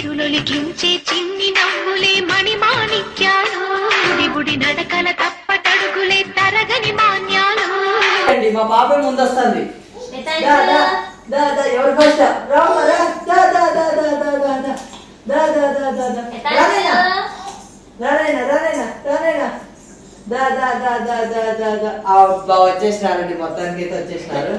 సిరులొలికించే చిన్ని నవ్వులే మణిమాణిక్యాలు బుడి నడకల తప్పటడుగులే తరగని మాన్యాలు మా పాప ముందొస్తుంది ఎవరు ఫస్ట్ వచ్చేసినారండి మొత్తానికి అయితే వచ్చేసినారు.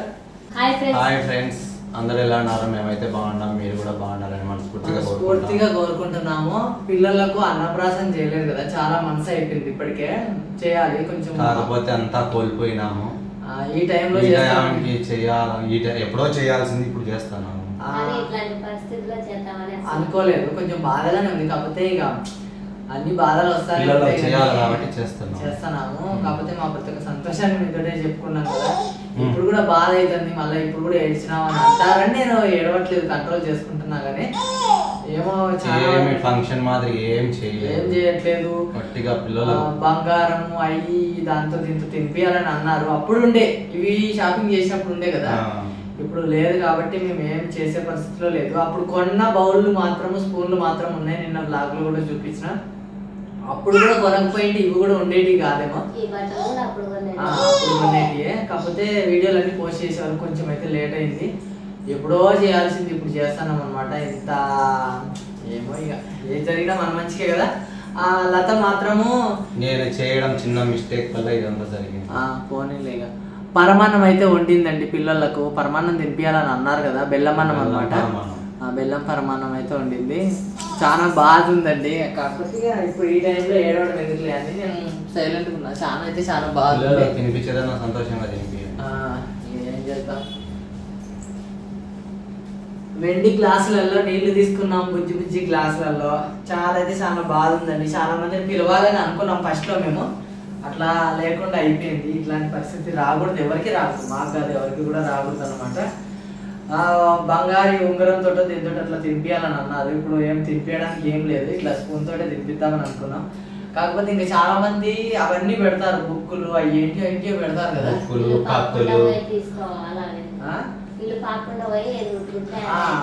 హాయ్ ఫ్రెండ్స్, అందరు ఎలా ఉన్నారు? మేమైతే బాగున్నాం, మీరు కూడా బాగున్నారని మనస్ఫూర్తిగా కోరుకుంటున్నాము. పిల్లలకు అన్నప్రాసం చేయలేదు కదా, చాలా మనసు అయిపోయింది. ఇప్పటికే చేయాలి కొంచెం, కాకపోతే అంతా కోల్పోయినాము. ఈ టైంలో ఎప్పుడో చేయాల్సింది ఇప్పుడు చేస్తాను అనుకోలేదు. కొంచెం బాధగానే ఉంది. కాకపోతే ఇక అన్ని బాధలు వస్తాయి కాబట్టి చేస్తున్నాము. కాకపోతే మా ప్రతి ఒక్క సంతోషాన్ని మీతోనే చెప్పుకున్నాం కదా. ఇప్పుడు కూడా బాధ అవుతుంది, మళ్ళీ ఇప్పుడు కూడా ఏడ్చినాం అని అంటారని నేను ఏడవట్లేదు, కంట్రోల్ చేసుకుంటున్నా. కానీ ఏమో ఫంక్షన్ మాదిరి ఏం చేయట్లేదు. పిల్లలు బంగారం అయ్యి దాంతో దీంతో తినిపియాలని అన్నారు. అప్పుడు ఉండే, ఇవి షాపింగ్ చేసినప్పుడు ఉండే కదా. ఇప్పుడు లేదు కాబట్టి మేము ఏం చేసే పరిస్థితిలో లేదు. అప్పుడు కొన్న బౌళ్ళు మాత్రము, స్పూన్లు మాత్రం ఉన్నాయి. నిన్న బ్లాగ్ లో కూడా చూపించిన. అప్పుడు కూడా కొనకపోయింది, ఇవి కూడా ఉండేటివి కాదేమో, అప్పుడు కొనేటివే. కాకపోతే వీడియోలన్నీ పోస్ట్ చేసేవారు, కొంచెం అయితే లేట్ అయింది. ఎప్పుడో చేయాల్సింది ఇప్పుడు చేస్తున్నాం అనమాట. ఇంత ఏమో ఇక ఏది జరిగినా మన మంచికే కదా. ఆ లత మాత్రము నేను చేయడం చిన్న మిస్టేక్ వల్ల ఇదంతా జరిగింది. పోనీలే. ఇక పరమాన్నం అయితే వండిందండి పిల్లలకు. పరమాన్నం తినిపించాలని అన్నారు కదా, బెల్లం అన్నం అనమాట. బెల్లం పరమాన్నం అయితే వండింది, చాలా బాగుందండి. కాకపోతే ఇప్పుడు ఈ టైంలో ఏడవడం ఎదురులే అని నేను సైలెంట్ ఉన్నా. చాలా అయితే చాలా బాగుంది. తినిపించేదా నా సంతోషంగా ఏం చేద్దాం. వెండి గ్లాసులలో నీళ్లు తీసుకున్నాం, బుజ్జి బుజ్జి గ్లాసులలో. చాలా అయితే చాలా బాగుందండి. చాలా మందిని పిలవాలని అనుకున్నాం ఫస్ట్ లో మేము, అట్లా లేకుండా అయిపోయింది. ఇట్లాంటి పరిస్థితి రాకూడదు, ఎవరికి రాకూడదు, మాకు కాదు ఎవరికి కూడా రాకూడదు అనమాట. బంగారు ఉంగరంతో దీంతో అట్లా తినిపించాలని అన్నారు. ఇప్పుడు ఏం తినిపించడానికి ఏం లేదు, ఇట్లా స్పూన్ తోటే తినిపిద్దామని అనుకున్నాం. కాకపోతే ఇంకా చాలా మంది అవన్నీ పెడతారు, బుక్కులు అవి ఏంటియో పెడతారు కదా.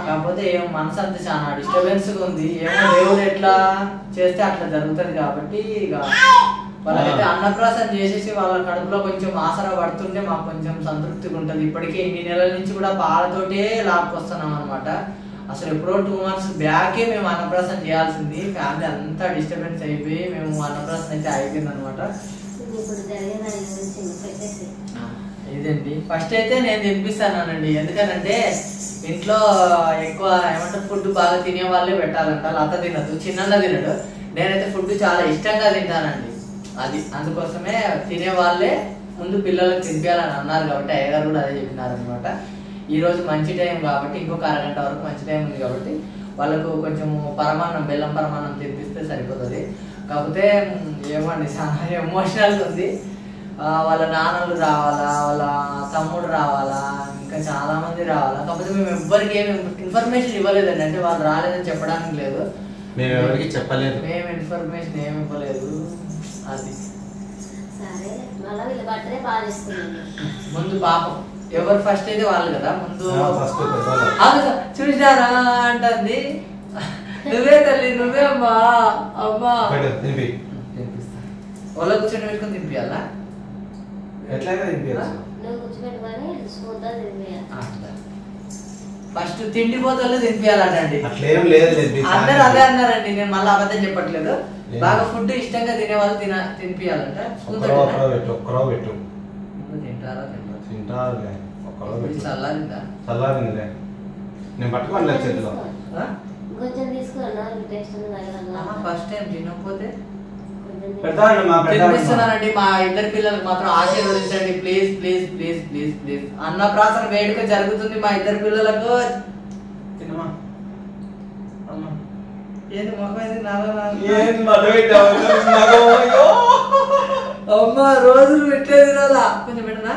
కాకపోతే ఏం మనసు అంతా చాలా డిస్టర్బెన్స్ గా ఉంది. ఏమో దేవుడు ఎట్లా చేస్తే అట్లా జరుగుతుంది కాబట్టి ఇక వాళ్ళకైతే అన్నప్రాసం చేసేసి వాళ్ళ కడుపులో కొంచెం ఆసరా పడుతుంటే మాకు కొంచెం సంతృప్తిగా ఉంటుంది. ఇప్పటికే ఇన్ని నెలల నుంచి కూడా పాలతోటే లాక్కొస్తున్నాం అనమాట. అసలు ఎప్పుడో 2 months బ్యాకే మేము అన్నప్రాసం చేయాల్సింది. ఫ్యామిలీ అంతా డిస్టర్బెన్స్ అయిపోయి మేము అన్నప్రాసం అయితే అయిపోయింది అనమాట. ఇదండి ఫస్ట్ అయితే నేను తినిపిస్తానండి. ఎందుకనంటే ఇంట్లో ఎక్కువ ఏమంటారు ఫుడ్ బాగా తినే వాళ్ళే పెట్టాలంట. లత తినదు, చిన్న తినడు. నేనైతే ఫుడ్ చాలా ఇష్టంగా తింటానండి. అది అందుకోసమే తినే వాళ్ళే ముందు పిల్లలకు తినిపించాలని అన్నారు కాబట్టి అయ్యగారు కూడా అదే చెప్పినారు అనమాట. ఈ రోజు మంచి టైం కాబట్టి, ఇంకొక అరగంట వరకు మంచి టైం ఉంది కాబట్టి వాళ్ళకు కొంచెం పరమాన్నం, బెల్లం పరమాన్నం తినిపిస్తే సరిపోతుంది. కాకపోతే ఏమండి చాలా ఎమోషనల్గా ఉంది. వాళ్ళ నాన్నలు రావాలా, వాళ్ళ తమ్ముడు రావాలా, ఇంకా చాలా మంది రావాలా. కాకపోతే మేము ఎవ్వరికి ఏమి ఇన్ఫర్మేషన్ ఇవ్వలేదండి. అంటే వాళ్ళు రాలేదని చెప్పడానికి లేదు, మేము ఎవరికి చెప్పలేదు, మేము ఇన్ఫర్మేషన్ ఏమి ఇవ్వలేదు. అది ముందు పాపం ఎవరు ఫస్ట్ అయితే వాళ్ళు కదా ముందు చూసారా అంటుంది. నువ్వే తల్లి, నువ్వే అమ్మా, అమ్మా వాళ్ళ కూర్చొని పెట్టుకుని తినిపించాలా? ఫస్ట్ తిండి పోతలు తినిపించాలంటండి. అందరు అదే అన్నారండి, నేను మళ్ళీ అబద్ధం చెప్పట్లేదు. బాగా ఫుడ్ ఇష్టంగా తినే వాళ్ళు తినిపించాలంట. చల్లారిందా? నేను పట్టుకోండి చేతిలో. ఫస్ట్ టైం తినకపోతే తినిపిస్తున్నానండి. మా ఇద్దరు పిల్లలకు మాత్రం ఆశీర్వదించండి please please please please please. అన్నప్రాసన వేడుక జరుగుతుంది మా ఇద్దరు పిల్లలకు. తినమా ఏది అమ్మా రోజులు పెట్టే తినాలా? కొంచెం పెట్టనా?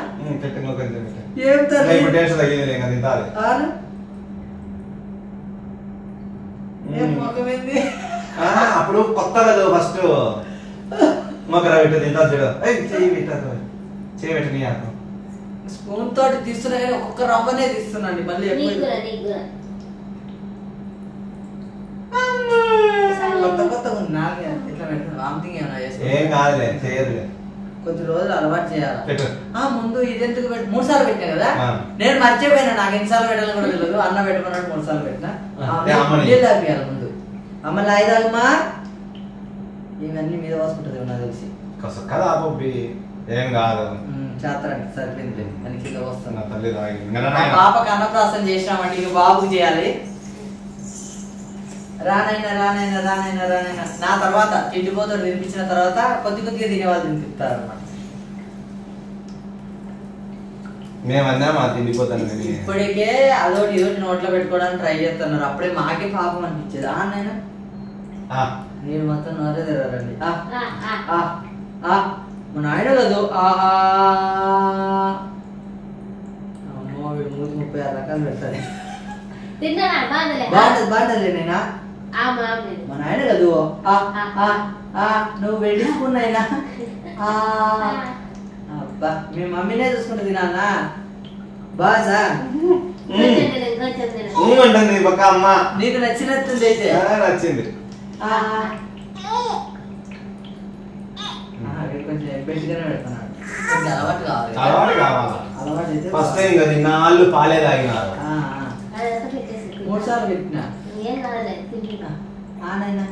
ఏం మొఖమేంది? అప్పుడు కొత్త కదా ఫస్ట్ మొక్కరా పెట్టు తింటా చూడు. చేయి పెట్టు నీ ఆకు. స్పూన్ తోటి తీస్తున్నా కానీ ఒక్కొక్క రవ్వనే తీస్తున్నాండి. మళ్ళీ ఎక్కువ కొత్త నాకు ఇట్లా పెట్టిన వామిటింగ్ ఏమైనా చేస్తా ఏం కాదులే చేయదులే కొద్ది రోజులు అలవాటు చేయాలి పెట్టు. ముందు ఇది ఎందుకు పెట్టి 3 సార్లు పెట్టినా కదా ఆ. నేను మర్చిపోయినా నాకు ఎన్నిసార్లు పెట్టాలని కూడా తెలియదు అన్న పెట్టుకున్నాడు 3 సార్లు పెట్టినా అమ్మని. నీళ్ళు తాగియాలి ముందు అమ్మ లాయిదాగమ్మా ఇవన్నీ మీద పోసుకుంటుంది నాకు తెలిసి కదా బొబ్బి ఏం కాదు చేస్తారండి సరిపోయింది అని కింద వస్తాను నా తల్లి తాగింది. మా పాపకి అన్నప్రాసం చేసినామండి ఇక బాబుకి చేయాలి రానైనా నా తర్వాత తిండిపోతాడు తినిపించిన తర్వాత కొద్దిగా తినేవాళ్ళు తినిపిస్తారు అనమాట మేమన్నా మా తిండిపోతాను కానీ ఇప్పటికే అదొకటి ఇదొకటి నోట్లో పెట్టుకోవడానికి ట్రై చేస్తున్నారు అప్పుడే మాకే పాపం అనిపించేది నాయన నేను మొత్తం నోరే తిరగారండి మా నాయన కాదు అమ్మో వీడు 36 రకాలు పెడతారు బాగుంటది నేనా మా నాయన కాదు నువ్వు వెళ్ళిపోయినా అబ్బా మీ మమ్మీనే చూసుకుంటుంది నాన్న బాగా ఉంటుంది పక్క అమ్మ నీకు నచ్చినట్టుంది అయితే నచ్చింది కొంచెం ఎబ్బెట్టుగానే పెడుతున్నాడు కొంచెం అలవాటు కావాలి అలవాటు కావాలా అలవాటు అయితే ఫస్ట్ టైం కదా నాళ్ళు పాలే తాగినారు 3 సార్లు పెట్టినా నాయనా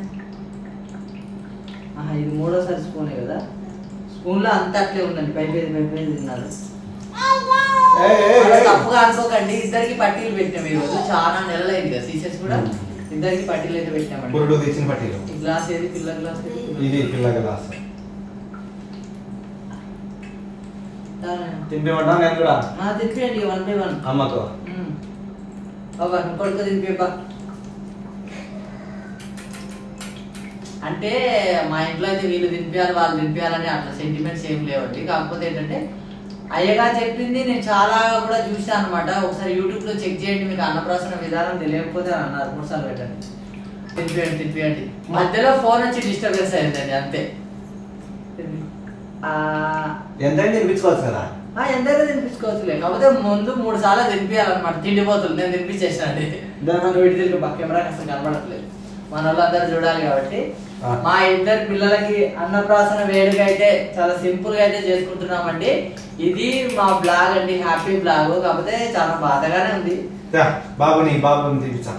ఇది 3వ స్పూనే కదా స్పూన్ లో అంతా అట్లే ఉందండి పైపేది తిన్నారు తప్పుగా అనుకోకండి ఇద్దరికి పట్టీలు పెట్టినాం ఈ రోజు చాలా నెలలు అయింది కదా సీసెస్ కూడా ఇద్దరికి పట్టీలు అయితే పెట్టినామండి పురుడు తెచ్చిన పట్టీలు ఈ గ్లాస్ ఏది పిల్ల గ్లాస్ ఇది పిల్ల గ్లాస్ తింపేమంటా నేను కూడా తినిపియండి 1 by 1 అమ్మతో కొడుకు తినిపిబ్బా అంటే మా ఇంట్లో అయితే వీళ్ళు తినిపించాలి వాళ్ళు తినిపించాలని అట్లా సెంటిమెంట్స్ ఏం లేవండి కాకపోతే ఏంటంటే అయ్యగా చెప్పింది నేను చాలా కూడా చూసాను అనమాట ఒకసారి యూట్యూబ్ లో చెక్ చేయండి మీకు అన్నప్రాసన విధానం తెలియకపోతే అన్నారు 3 సార్లు పెట్టండి తినిపియండి మధ్యలో ఫోన్ వచ్చి డిస్టర్బెన్స్ అయిందండి అంతే ఎంతైనా తినిపించుకోవచ్చు కదా ఎంతైనా తినిపించుకోవచ్చులే కాకపోతే ముందు 3 సార్లు తినిపించాలన్నమాట తిండిపోతుంది నేను తినిపించేసానండి దాని వీటి తిరిగి కెమెరా అసలు కనబడట్లేదు మన వాళ్ళందరూ చూడాలి కాబట్టి మా ఇద్దరు పిల్లలకి అన్నప్రాసన వేడుక అయితే చాలా సింపుల్ గా అయితే చేసుకుంటున్నామండి ఇది మా బ్లాగ్ అండి హ్యాపీ బ్లాగ్ కాకపోతే చాలా బాధగానే ఉంది బాబుని తినిపించా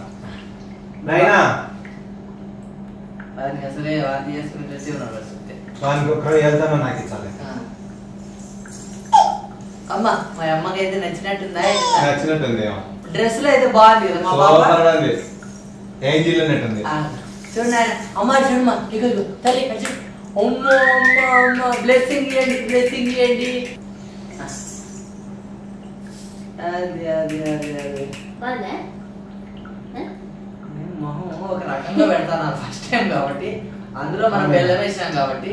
అసలే వాంతి చేసుకుని ఉన్నాడు వెళ్తాను నాకు ఇచ్చాలి అమ్మ మా అమ్మకి అయితే నచ్చినట్టుందా నచ్చినట్టుంది డ్రెస్ లో అయితే బాగుంది కదా మా బాబా చూడండి అమ్మ చూడమ్మా ఇక తల్లి అమ్మ బ్లెస్సింగ్ ఇవ్వండి మొహం ఒక రకంగా పెడతాను ఫస్ట్ టైం కాబట్టి అందులో మనం బెల్లం వేసాం కాబట్టి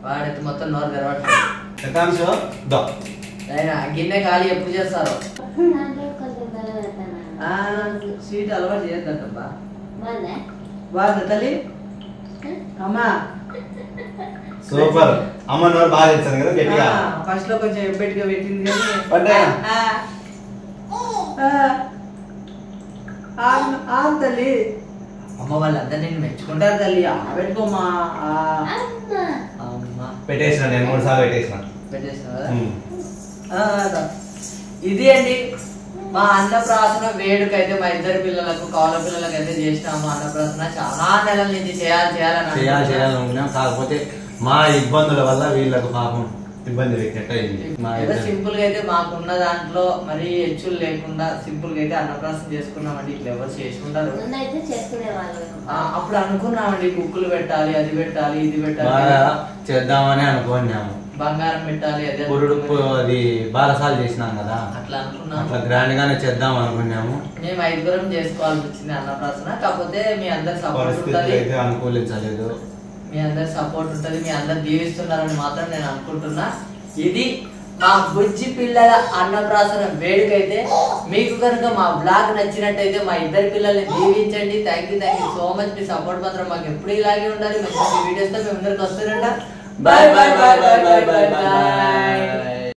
వాడైతే మొత్తం నోరు తెరవట్లేదు అయినా గిన్నె ఖాళీ ఎప్పుడు చేస్తారో స్వీట్ అలవాటు చేయొద్దంటబ్బా బాగుంది తల్లి అమ్మా సూపర్ అమ్మ నోరు బాగా తెచ్చాను కదా గట్టిగా ఫస్ట్ లో కొంచెం ఎబ్బెట్టుగా పెట్టింది కానీ తల్లి అమ్మ వాళ్ళంతా నేను మెచ్చుకుంటారు తల్లి పెట్టుకోమా పెట్టేసిన నేను 3 సార్లు పెట్టేసిన ఇది అండి మా అన్నప్రాసన వేడుక అయితే మా ఇద్దరు పిల్లలకు కౌల పిల్లలకు అయితే చేసినాము అన్నప్రాసన చాలా నెలల నుంచి చేయాలనుకున్నాం కాకపోతే మా ఇబ్బందుల వల్ల వీళ్ళకు పాపం ఇబ్బంది పెట్టినట్టయింది సింపుల్ గా అయితే మాకున్న దాంట్లో మరి హెచ్చులు లేకుండా సింపుల్ గా అయితే అన్నప్రాసన చేసుకున్నామండి ఇట్లా ఎవరు చేసుకుంటారు అప్పుడు అనుకున్నామండి కుక్కులు పెట్టాలి అది పెట్టాలి ఇది పెట్టాలి చేద్దామని అనుకున్నాము బంగారం పెట్టాలి అదే అది బారసాలు చేసినాం కదా అట్లా అనుకున్నాం అట్లా గ్రాండ్ గానే చేద్దాం అనుకున్నాము మేము 5 చేసుకోవాల్సి వచ్చింది అన్నప్రాసన కాకపోతే మీ అందరి సపోర్ట్ ఉంటుంది అనుకూలించలేదు మీ అందరి సపోర్ట్ ఉంటుంది మీ అందరు దీవిస్తున్నారని మాత్రం నేను అనుకుంటున్నా ఇది మా బుజ్జి పిల్లల అన్నప్రాసన వేడుక అయితే మీకు కనుక మా బ్లాగ్ నచ్చినట్టయితే మా ఇద్దరు పిల్లల్ని దీవించండి thank you so much me support మాత్రం మాకు ఎప్పుడు ఇలాగే ఉండాలి మంచి వీడియోస్ తో మేము అందరికి వస్తారంట bye bye bye bye bye bye